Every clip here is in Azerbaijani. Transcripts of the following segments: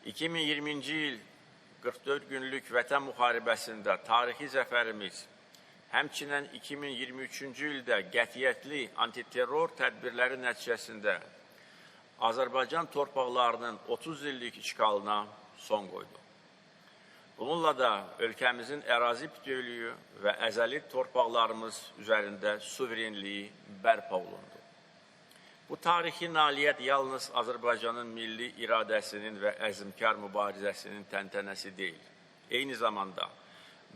2020-ci il 44 günlük Vətən müharibəsində tarixi zəfərimiz, həmçinin 2023-cü ildə qətiyyətli antiterror tədbirləri nəticəsində Azərbaycan torpaqlarının 30 illik işğalına son qoydu. Bununla da ölkəmizin ərazi bütövlüyü və əzəli torpaqlarımız üzərində suverenliyi bərpa olundu. Bu tarixi nailiyyət yalnız Azərbaycanın milli iradəsinin və əzmkar mübarizəsinin təntənəsi deyil. Eyni zamanda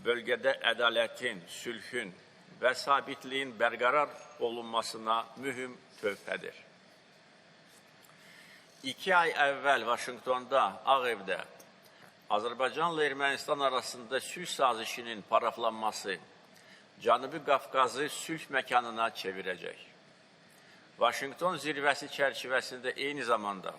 bölgədə ədalətin, sülhün və sabitliyin bərqərar olunmasına mühüm töhfədir. 2 ay əvvəl Vaşinqtonda, Ağ Evdə Azərbaycanla Ermənistan arasında sülh sazişinin paraflanması Cənubi Qafqazı sülh məkanına çevirəcək. Vaşinqton zirvəsi çərçivəsində eyni zamanda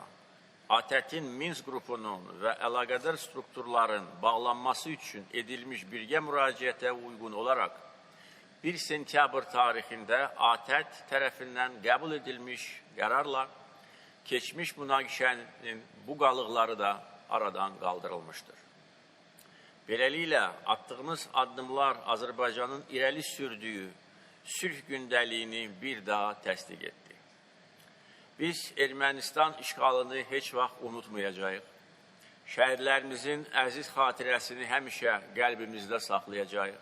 ATƏT-in Minsk qrupunun və əlaqədar strukturların bağlanması üçün edilmiş birgə müraciətə uyğun olaraq 1 sentyabr tarixində ATƏT tərəfindən qəbul edilmiş qərarla keçmiş münaqişənin bu qalıqları da aradan qaldırılmışdır. Beləliklə, atdığımız addımlar Azərbaycanın irəli sürdüyü sülh gündəliyini bir daha təsdiq etdi. Biz Ermənistan işğalını heç vaxt unutmayacağıq. Şəhidlərimizin əziz xatirəsini həmişə qəlbimizdə saxlayacağıq.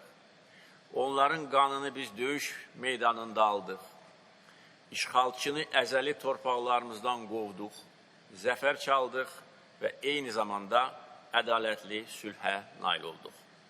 Onların qanını biz döyüş meydanında aldıq. İşğalçını əzəli torpaqlarımızdan qovduq, zəfər çaldıq və eyni zamanda ədalətli sülhə nail olduq.